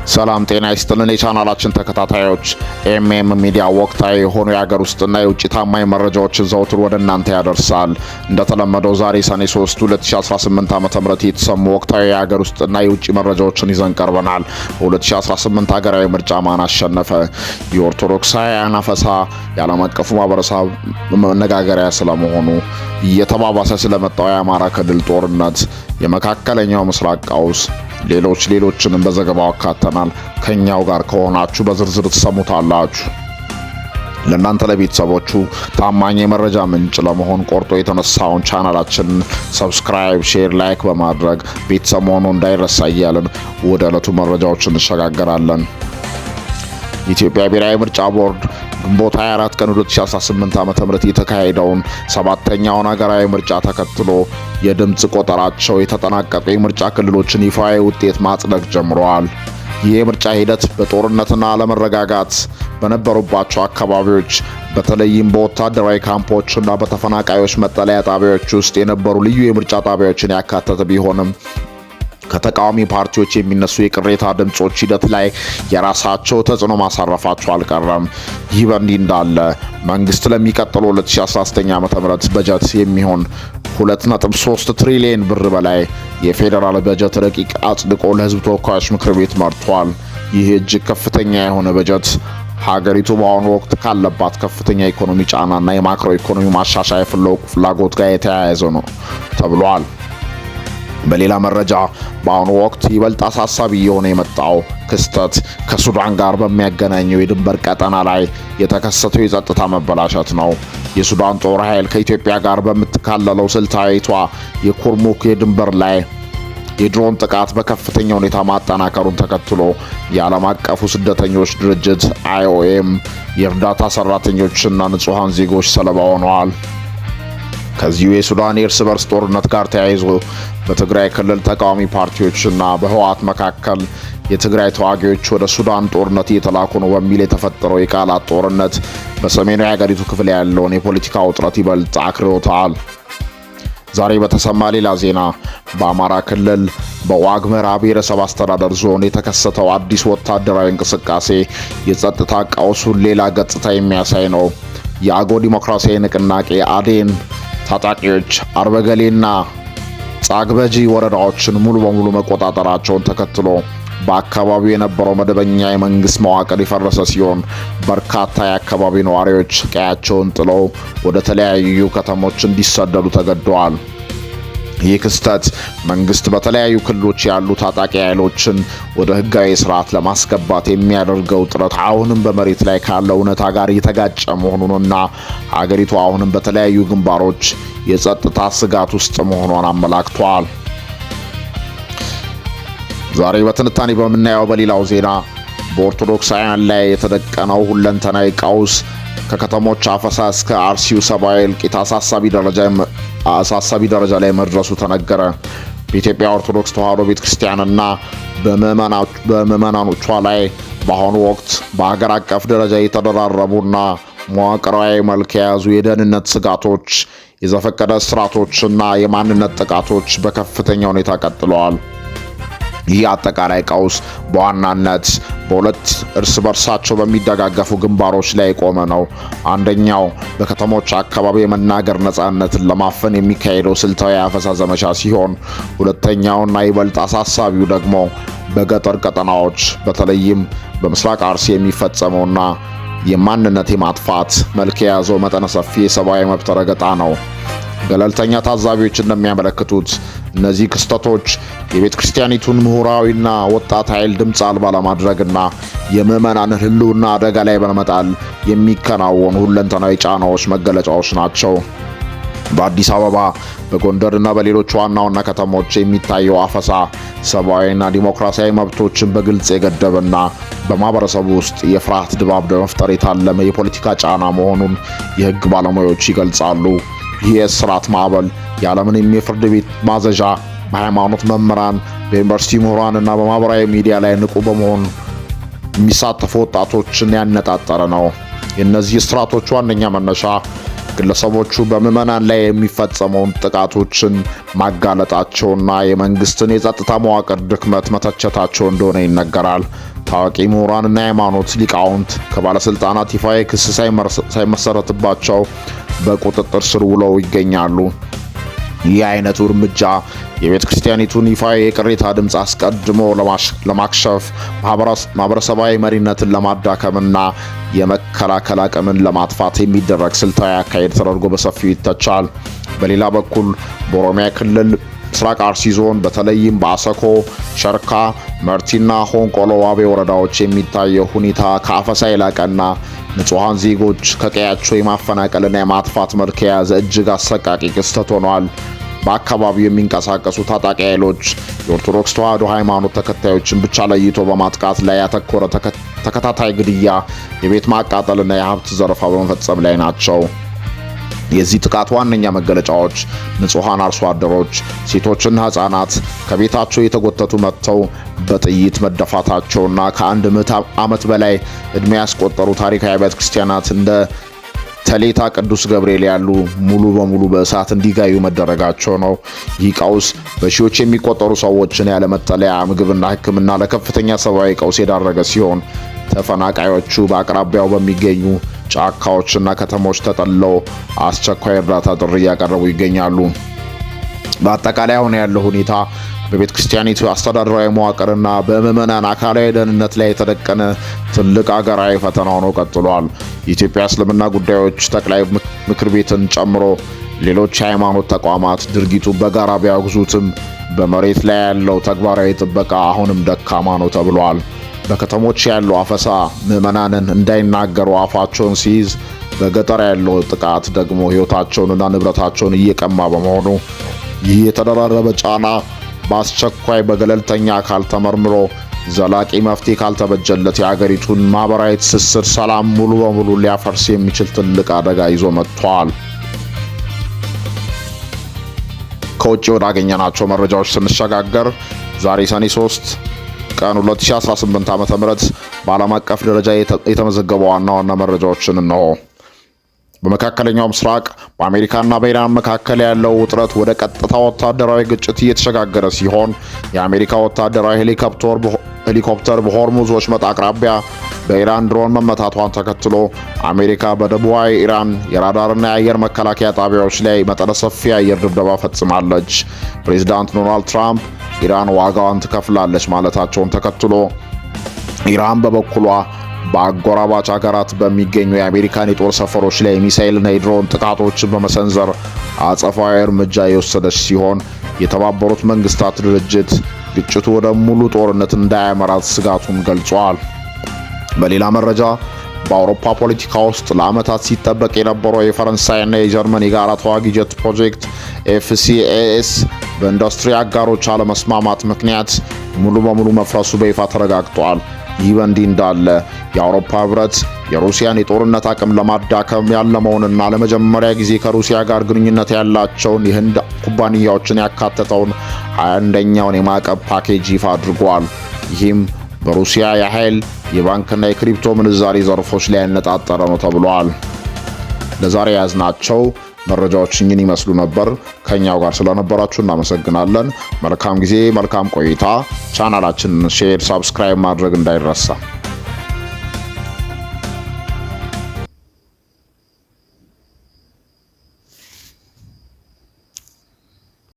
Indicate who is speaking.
Speaker 1: ሰላም ጤና ይስጥልን የቻናላችን ተከታታዮች ኤምኤም ሚዲያ ወቅታዊ የሆኑ የሀገር ውስጥና የውጭ ታማኝ መረጃዎችን ዘውትር ወደ እናንተ ያደርሳል። እንደተለመደው ዛሬ ሰኔ 3 2018 ዓ.ም የተሰሙ ወቅታዊ የሀገር ውስጥና የውጭ መረጃዎችን ይዘን ቀርበናል። በ2018 ሀገራዊ ምርጫ ማን አሸነፈ? የኦርቶዶክሳውያን አፈሳ የዓለም አቀፉ ማህበረሰብ መነጋገሪያ ስለመሆኑ፣ እየተባባሰ ስለመጣው የአማራ ክልል ጦርነት፣ የመካከለኛው ምስራቅ ቀውስ፣ ሌሎችንም በዘገባው አካተናል። ከኛው ጋር ከሆናችሁ በዝርዝር ትሰሙታላችሁ። ለእናንተ ለቤተሰቦቹ ታማኝ የመረጃ ምንጭ ለመሆን ቆርጦ የተነሳውን ቻናላችንን ሰብስክራይብ፣ ሼር፣ ላይክ በማድረግ ቤተሰብ መሆኑ እንዳይረሳ እያልን ወደ ዕለቱ መረጃዎች እንሸጋገራለን። የኢትዮጵያ ብሔራዊ ምርጫ ቦርድ ግንቦት 24 ቀን 2018 ዓ.ም የተካሄደውን ሰባተኛውን ሀገራዊ ምርጫ ተከትሎ የድምጽ ቆጠራቸው የተጠናቀቁ የምርጫ ክልሎችን ይፋዊ ውጤት ማጽደቅ ጀምረዋል። ይህ የምርጫ ሂደት በጦርነትና አለመረጋጋት በነበሩባቸው አካባቢዎች በተለይም በወታደራዊ ካምፖችና በተፈናቃዮች መጠለያ ጣቢያዎች ውስጥ የነበሩ ልዩ የምርጫ ጣቢያዎችን ያካተተ ቢሆንም ከተቃዋሚ ፓርቲዎች የሚነሱ የቅሬታ ድምጾች ሂደት ላይ የራሳቸው ተጽዕኖ ማሳረፋቸው አልቀረም። ይህ በእንዲህ እንዳለ መንግስት ለሚቀጥለው 2019 ዓ.ም በጀት የሚሆን 2.3 ትሪሊዮን ብር በላይ የፌዴራል በጀት ረቂቅ አጽድቆ ለሕዝብ ተወካዮች ምክር ቤት መርቷል። ይህ እጅግ ከፍተኛ የሆነ በጀት ሀገሪቱ በአሁኑ ወቅት ካለባት ከፍተኛ ኢኮኖሚ ጫናና የማክሮ ኢኮኖሚ ማሻሻያ ፍላጎት ጋር የተያያዘ ነው ተብሏል። በሌላ መረጃ በአሁኑ ወቅት ይበልጥ አሳሳቢ እየሆነ የመጣው ክስተት ከሱዳን ጋር በሚያገናኘው የድንበር ቀጠና ላይ የተከሰተው የጸጥታ መበላሸት ነው። የሱዳን ጦር ኃይል ከኢትዮጵያ ጋር በምትካለለው ስልታዊቷ የኩርሙክ የድንበር ላይ የድሮን ጥቃት በከፍተኛ ሁኔታ ማጠናከሩን ተከትሎ የዓለም አቀፉ ስደተኞች ድርጅት IOM የእርዳታ ሰራተኞችና ንጹሃን ዜጎች ሰለባ ሆነዋል። ከዚሁ የሱዳን የእርስ በርስ ጦርነት ጋር ተያይዞ በትግራይ ክልል ተቃዋሚ ፓርቲዎችና በህወሓት መካከል የትግራይ ተዋጊዎች ወደ ሱዳን ጦርነት እየተላኩ ነው በሚል የተፈጠረው የቃላት ጦርነት በሰሜናዊ የሀገሪቱ ክፍል ያለውን የፖለቲካ ውጥረት ይበልጥ አክርሮታል። ዛሬ በተሰማ ሌላ ዜና በአማራ ክልል በዋግምራ ብሔረሰብ አስተዳደር ዞን የተከሰተው አዲስ ወታደራዊ እንቅስቃሴ የጸጥታ ቀውሱን ሌላ ገጽታ የሚያሳይ ነው። የአገው ዲሞክራሲያዊ ንቅናቄ አዴን ታጣቂዎች አርበገሌና ጻግበጂ ወረዳዎችን ሙሉ በሙሉ መቆጣጠራቸውን ተከትሎ በአካባቢው የነበረው መደበኛ የመንግስት መዋቅር የፈረሰ ሲሆን በርካታ የአካባቢ ነዋሪዎች ቀያቸውን ጥለው ወደ ተለያዩ ከተሞች እንዲሰደዱ ተገደዋል። ይህ ክስተት መንግስት በተለያዩ ክልሎች ያሉ ታጣቂ ኃይሎችን ወደ ህጋዊ ስርዓት ለማስገባት የሚያደርገው ጥረት አሁንም በመሬት ላይ ካለው እውነታ ጋር የተጋጨ መሆኑንና ሀገሪቱ አሁንም በተለያዩ ግንባሮች የጸጥታ ስጋት ውስጥ መሆኗን አመላክቷል። ዛሬ በትንታኔ በምናየው በሌላው ዜና በኦርቶዶክሳውያን ላይ የተደቀነው ሁለንተናዊ ቀውስ ከከተሞች አፈሳ እስከ አርሲው ሰብአዊ እልቂት አሳሳቢ ደረጃ ላይ መድረሱ ተነገረ። በኢትዮጵያ ኦርቶዶክስ ተዋሕዶ ቤተክርስቲያንና በምዕመናኖቿ ላይ በአሁኑ ወቅት በሀገር አቀፍ ደረጃ የተደራረቡና መዋቅራዊ መልክ የያዙ የደህንነት ስጋቶች፣ የዘፈቀደ እስራቶችና የማንነት ጥቃቶች በከፍተኛ ሁኔታ ቀጥለዋል። ይህ አጠቃላይ ቀውስ በዋናነት በሁለት እርስ በርሳቸው በሚደጋገፉ ግንባሮች ላይ የቆመ ነው። አንደኛው በከተሞች አካባቢ የመናገር ነጻነትን ለማፈን የሚካሄደው ስልታዊ የአፈሳ ዘመቻ ሲሆን፣ ሁለተኛውና ይበልጥ አሳሳቢው ደግሞ በገጠር ቀጠናዎች በተለይም በምስራቅ አርሲ የሚፈጸመውና የማንነት የማጥፋት መልክ የያዘው መጠነ ሰፊ የሰብአዊ መብት ረገጣ ነው። ገለልተኛ ታዛቢዎች እንደሚያመለክቱት እነዚህ ክስተቶች የቤተ ክርስቲያኒቱን ምሁራዊና ወጣት ኃይል ድምፅ አልባ ለማድረግና የምዕመናንን ሕልውና አደጋ ላይ በመጣል የሚከናወኑ ሁለንተናዊ ጫናዎች መገለጫዎች ናቸው። በአዲስ አበባ፣ በጎንደርና በሌሎች ዋና ዋና ከተሞች የሚታየው አፈሳ ሰብአዊና ዲሞክራሲያዊ መብቶችን በግልጽ የገደበና በማህበረሰቡ ውስጥ የፍርሃት ድባብ ለመፍጠር የታለመ የፖለቲካ ጫና መሆኑን የሕግ ባለሙያዎች ይገልጻሉ። ይህ የእስራት ማዕበል የዓለምንም የፍርድ ቤት ማዘዣ በሃይማኖት መምህራን፣ በዩኒቨርሲቲ ምሁራንና በማህበራዊ ሚዲያ ላይ ንቁ በመሆን የሚሳተፉ ወጣቶችን ያነጣጠረ ነው። የእነዚህ እስራቶች ዋነኛ መነሻ ግለሰቦቹ በምዕመናን ላይ የሚፈጸመውን ጥቃቶችን ማጋለጣቸውና የመንግስትን የጸጥታ መዋቅር ድክመት መተቸታቸው እንደሆነ ይነገራል። ታዋቂ ምሁራንና የሃይማኖት ሊቃውንት ከባለስልጣናት ይፋዊ ክስ ሳይመሰረትባቸው በቁጥጥር ስር ውለው ይገኛሉ። ይህ አይነቱ እርምጃ የቤተ ክርስቲያኒቱን ይፋዊ የቅሬታ ድምፅ አስቀድሞ ለማክሸፍ ማህበረሰባዊ መሪነትን ለማዳከምና የመከላከል አቅምን ለማጥፋት የሚደረግ ስልታዊ አካሄድ ተደርጎ በሰፊው ይተቻል። በሌላ በኩል በኦሮሚያ ክልል ምስራቅ አርሲ ዞን በተለይም በአሰኮ፣ ሸርካ፣ መርቲና ሆንቆሎ ዋቤ ወረዳዎች የሚታየው ሁኔታ ከአፈሳ የላቀና ንጹሃን ዜጎች ከቀያቸው የማፈናቀልና የማጥፋት መልክ የያዘ እጅግ አሰቃቂ ክስተት ሆኗል። በአካባቢው የሚንቀሳቀሱ ታጣቂ ኃይሎች የኦርቶዶክስ ተዋሕዶ ሃይማኖት ተከታዮችን ብቻ ለይቶ በማጥቃት ላይ ያተኮረ ተከታታይ ግድያ፣ የቤት ማቃጠልና የሀብት ዘረፋ በመፈጸም ላይ ናቸው። የዚህ ጥቃት ዋነኛ መገለጫዎች ንጹሃን አርሶ አደሮች፣ ሴቶችና ህፃናት ከቤታቸው የተጎተቱ መጥተው በጥይት መደፋታቸውና ከአንድ ምዕተ ዓመት በላይ ዕድሜ ያስቆጠሩ ታሪካዊ ቤተ ክርስቲያናት እንደ ተሌታ ቅዱስ ገብርኤል ያሉ ሙሉ በሙሉ በእሳት እንዲጋዩ መደረጋቸው ነው። ይህ ቀውስ በሺዎች የሚቆጠሩ ሰዎችን ያለ መጠለያ፣ ምግብና ሕክምና ለከፍተኛ ሰብአዊ ቀውስ የዳረገ ሲሆን ተፈናቃዮቹ በአቅራቢያው በሚገኙ ጫካዎችና ከተሞች ተጠልለው አስቸኳይ እርዳታ ጥሪ እያቀረቡ ይገኛሉ። በአጠቃላይ አሁን ያለው ሁኔታ በቤተ ክርስቲያኒቱ አስተዳደራዊ መዋቅርና በምዕመናን አካላዊ ደህንነት ላይ የተደቀነ ትልቅ አገራዊ ፈተና ሆኖ ቀጥሏል። የኢትዮጵያ እስልምና ጉዳዮች ጠቅላይ ምክር ቤትን ጨምሮ ሌሎች የሃይማኖት ተቋማት ድርጊቱ በጋራ ቢያወግዙትም በመሬት ላይ ያለው ተግባራዊ ጥበቃ አሁንም ደካማ ነው ተብሏል። በከተሞች ያለው አፈሳ ምዕመናንን እንዳይናገሩ አፋቸውን ሲይዝ፣ በገጠር ያለው ጥቃት ደግሞ ሕይወታቸውንና ንብረታቸውን እየቀማ በመሆኑ ይህ የተደራረበ ጫና በአስቸኳይ በገለልተኛ አካል ተመርምሮ ዘላቂ መፍትሄ ካልተበጀለት የአገሪቱን ማህበራዊ ትስስር ሰላም ሙሉ በሙሉ ሊያፈርስ የሚችል ትልቅ አደጋ ይዞ መጥቷል። ከውጭ ወዳገኘናቸው መረጃዎች ስንሸጋገር ዛሬ ሰኔ 3 ቀን 2018 ዓ.ም በዓለም አቀፍ ደረጃ የተመዘገቡ ዋና ዋና መረጃዎችን እነሆ። በመካከለኛው ምስራቅ በአሜሪካና በኢራን መካከል ያለው ውጥረት ወደ ቀጥታ ወታደራዊ ግጭት እየተሸጋገረ ሲሆን የአሜሪካ ወታደራዊ ሄሊኮፕተር በሆርሙዝ ወሽመጥ አቅራቢያ በኢራን ድሮን መመታቷን ተከትሎ አሜሪካ በደቡባዊ ኢራን የራዳርና የአየር መከላከያ ጣቢያዎች ላይ መጠነ ሰፊ የአየር ድብደባ ፈጽማለች። ፕሬዚዳንት ዶናልድ ትራምፕ ኢራን ዋጋዋን ትከፍላለች ማለታቸውን ተከትሎ ኢራን በበኩሏ በአጎራባች ሀገራት በሚገኙ የአሜሪካን የጦር ሰፈሮች ላይ ሚሳኤልና የድሮን ጥቃቶችን በመሰንዘር አጸፋዊ እርምጃ የወሰደች ሲሆን የተባበሩት መንግስታት ድርጅት ግጭቱ ወደ ሙሉ ጦርነት እንዳያመራት ስጋቱን ገልጿል። በሌላ መረጃ በአውሮፓ ፖለቲካ ውስጥ ለዓመታት ሲጠበቅ የነበረው የፈረንሳይና የጀርመን የጋራ ተዋጊ ጀት ፕሮጀክት FCAS በኢንዱስትሪ አጋሮች አለመስማማት ምክንያት ሙሉ በሙሉ መፍረሱ በይፋ ተረጋግጧል። ይህ በእንዲህ እንዳለ የአውሮፓ ህብረት የሩሲያን የጦርነት አቅም ለማዳከም ያለመውንና ለመጀመሪያ ጊዜ ከሩሲያ ጋር ግንኙነት ያላቸውን የህንድ ኩባንያዎችን ያካተተውን 21ኛውን የማዕቀብ ፓኬጅ ይፋ አድርጓል። ይህም በሩሲያ የኃይል የባንክና የክሪፕቶ ምንዛሪ ዘርፎች ላይ ያነጣጠረ ነው ተብሏል። ለዛሬ ያዝናቸው መረጃዎች እኚህን ይመስሉ ነበር። ከኛው ጋር ስለነበራችሁ እናመሰግናለን። መልካም ጊዜ፣ መልካም ቆይታ። ቻናላችንን ሼር፣ ሳብስክራይብ ማድረግ እንዳይረሳ።